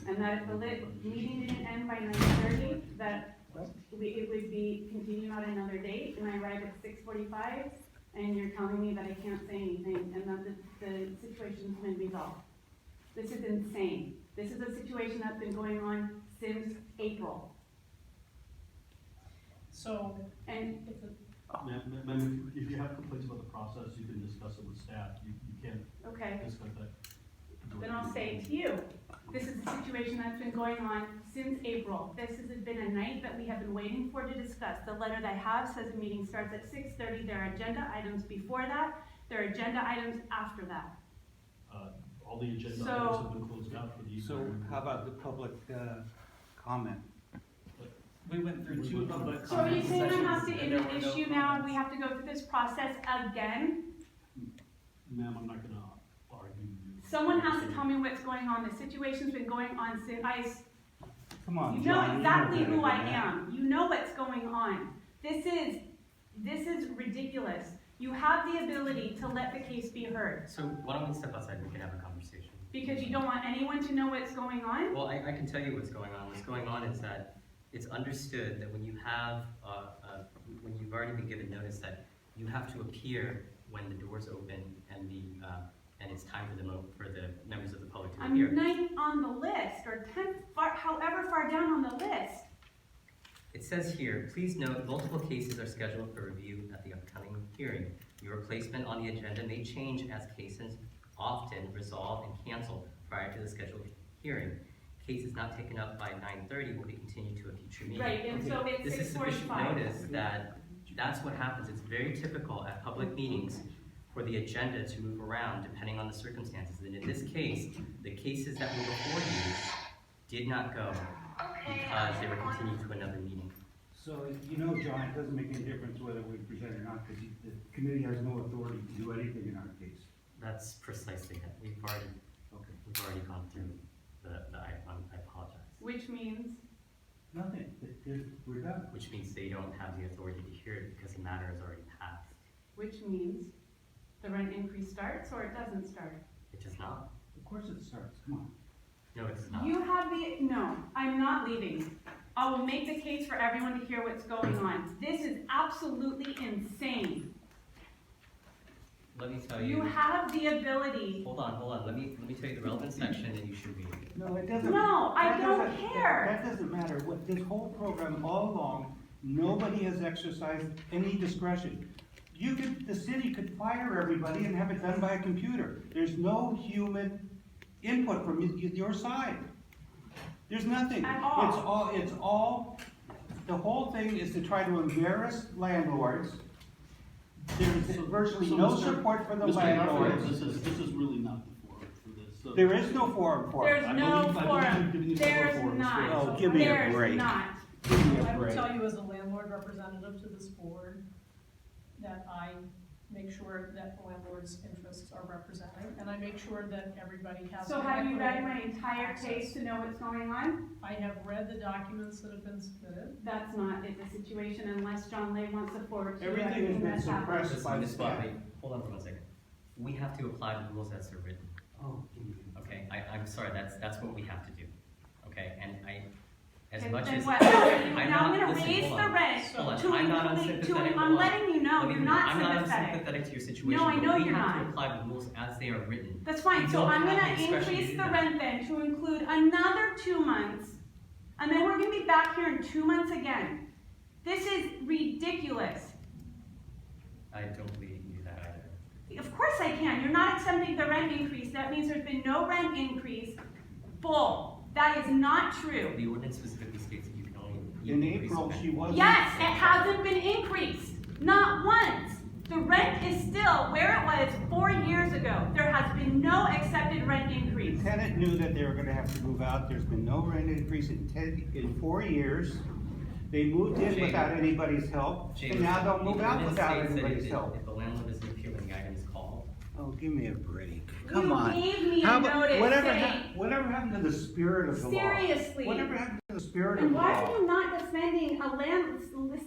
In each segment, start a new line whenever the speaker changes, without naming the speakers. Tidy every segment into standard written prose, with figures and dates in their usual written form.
and that if the meeting didn't end by 9:30, that it would be continued on another date, and I arrive at 6:45, and you're telling me that I can't say anything, and that the situation's been resolved. This is insane. This is a situation that's been going on since April.
So,
and
Ma'am, if you have complaints about the process, you can discuss it with staff. You can't
okay,
discuss that.
then I'll say it to you. This is a situation that's been going on since April. This has been a night that we have been waiting for to discuss. The letter that I have says the meeting starts at 6:30. There are agenda items before that. There are agenda items after that.
All the agenda items have been closed out for the evening.
So how about the public comment?
We went through two public
So are you
comment
saying I have
sessions
to
and there were no
issue now,
comments.
we have to go through this process again?
Ma'am, I'm not gonna argue with you.
Someone has to tell me what's going on. The situation's been going on since
Come on,
you
John.
know exactly
better
who I
than that.
am. You know what's going on. This is ridiculous. You have the ability to let the case be heard.
So why don't we step outside and we can have a conversation?
Because you don't want anyone to know what's going on?
Well, I can tell you what's going on. What's going on is that it's understood that when you have, when you've already been given notice that you have to appear when the doors open and and it's time for the members of the public to appear.
I'm 9th on the list, or 10th, however far down on the list.
It says here, please note, multiple cases are scheduled for review at the upcoming hearing. Your placement on the agenda may change as cases often resolve and cancel prior to the scheduled hearing. Cases not taken up by 9:30 will be continued to a future meeting.
Right, and so it's
This is sufficient
6:45.
notice that that's what happens. It's very typical at public meetings for the agenda to move around depending on the circumstances. And in this case, the cases that were before you did not go because they were continued to another meeting.
So, you know, John, it doesn't make any difference whether we present or not, because the committee has no authority to do anything in our case.
That's precisely it. We've already gone through the I apologize.
Which means,
Nothing, we're done.
Which means they don't have the authority to hear it because the matter has already passed.
which means the rent increase starts or it doesn't start.
It does not.
Of course it starts, come on.
No, it does not.
You have no, I'm not leaving. I will make the case for everyone to hear what's going on. This is absolutely insane.
Let me tell
You
you.
have the ability.
Hold on. Let me tell you the relevant section and you should read it.
No, it doesn't.
No, I
that
don't
doesn't-
care.
That doesn't matter. What, this whole program all along, nobody has exercised any discretion. The city could fire everybody and have it done by a computer. There's no human input from your side. There's nothing.
At all.
It's all, the whole thing is to try to embarrass landlords. There's virtually
So,
no
Mr.
support for the
Mr.
landlords.
Garfield, this is really not the forum for this. So
There is no forum for it.
There's
I
no
believe you've
forum.
given you several
There's
forums.
not.
Oh, give me a
There's
break.
not.
Give me a
I will
break.
tell you as a landlord representative to this board that I make sure that the landlord's interests are represented, and I make sure that everybody has.
So have you read
equitable
my entire
access.
case to know what's going on?
I have read the documents that have been submitted.
That's not the situation unless John Lay wants to forward to
Everything has
everything
been
that's happened.
suppressed.
Listen, Ms. Whatley, hold on for 1 second. We have to apply the rules as they're written.
Oh,
Okay, I'm sorry, that's what we have to do. Okay, and as
Okay,
much
then
as
what?
I'm
Now I'm
not,
gonna
listen,
raise
hold
the
on.
rent
Hold on,
to
I'm not
include,
unsympathetic.
I'm
Hold on.
letting you know
Let me
you're
finish.
not
I'm not
sympathetic.
unsympathetic to your situation.
No, I know
but we
you're
have
not.
to apply the rules as they are written.
That's fine,
We
so
don't
I'm
have
gonna
the discretion to
increase
do
the
that.
rent then to include another 2 months, and then we're gonna be back here in 2 months again. This is ridiculous.
I don't believe you can do that either.
Of course I can, you're not accepting the rent increase, that means there's been no rent increase. Bull, that is not true.
The ordinance specifically states that you can only.
In
increase
April,
the rent.
she wasn't.
Yes, it hasn't been increased, not once. The rent is still where it was 4 years ago. There has been no accepted rent
The
increase.
tenant knew that they were gonna have to move out. There's been no rent increase in 4 years. They moved in
Jay,
without anybody's help,
Jay,
and now they'll
the
move out
ordinance
without
states that
anybody's help.
If the landlord doesn't appear when the item is called,
Oh, give me a break.
You
Come on.
gave me a
How about-
notice
whatever
saying,
whatever happened to the spirit of the law?
seriously.
Whatever happened to the spirit of
And
the
why
law?
are you not defending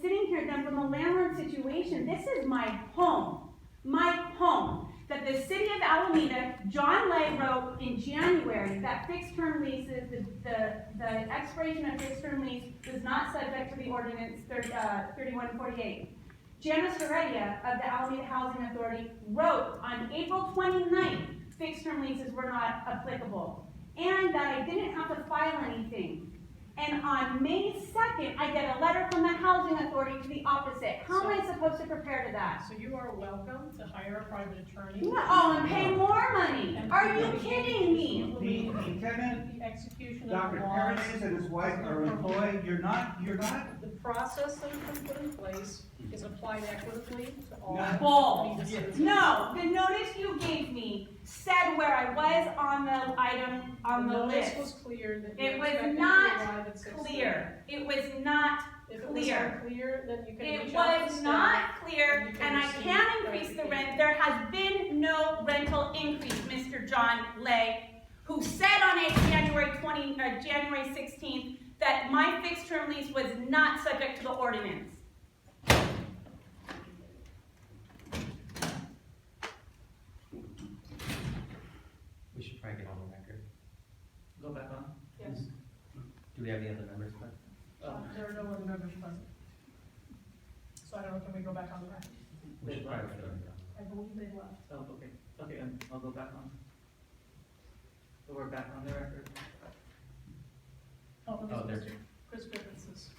sitting here then from a landlord situation? This is my home. My home. that the city of Alameda, John Lay wrote in January that fixed term leases, the expiration of fixed term lease was not subject to the ordinance 3148. Janice Heredia of the Alameda Housing Authority wrote on April 29th, fixed term leases were not applicable, and that I didn't have to file anything. And on May 2nd, I get a letter from the Housing Authority to the opposite. How am I supposed to prepare to that?
So you are welcome to hire a private attorney.
No, oh, and pay more money.
And
Are you kidding me?
The tenant,
The execution of
Dr.
the laws.
Paradis and his wife are employed, you're not,
The process that has been put in place is applied equitably to all.
Bull.
citizens.
No, the notice you gave me said where I was on the item, on the
notice
list.
was clear that you
It was
expected to
not
arrive at 6:30.
clear. It was not
If it was
clear.
unclear, then you can
It
reach out to
was
staff.
not clear,
and you can
and I
receive
can increase the
clarification.
rent. There has been no rental increase, Mr. John Lay, who said on January 16th, that my fixed term lease was not subject to the ordinance.
We should probably get on the record.
Go back on.
Yes,
Do we have any other members left?
there are no other members present. So I don't know, can we go back on the record?
We should probably get on the record.
I believe they left.
Oh, okay, okay, and I'll go back on. So we're back on the record.
Oh,
Oh, there.
Mr. Chris Griffiths is.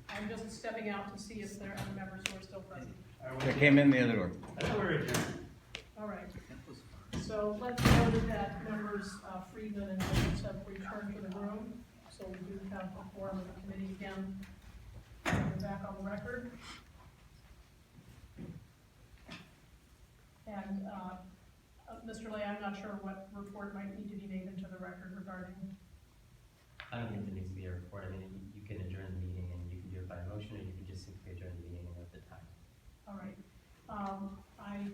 I'm just stepping out to see if there are other members who are still present.
They came in the other door.
All right,
That was fine.
so let's note that members Friedman and Jones have returned to the room, so we do have a forum of the committee again. We're back on the record. And, Mr. Lay, I'm not sure what report might need to be made into the record regarding.
I don't think there needs to be a report. I mean, you can adjourn the meeting and you can do it by motion, or you can just simply adjourn the meeting at the time.
All right, I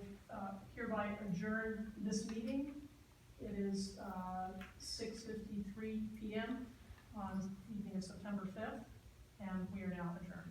hereby adjourn this meeting. It is 6:53 PM on the evening of September 5th, and we are now adjourned.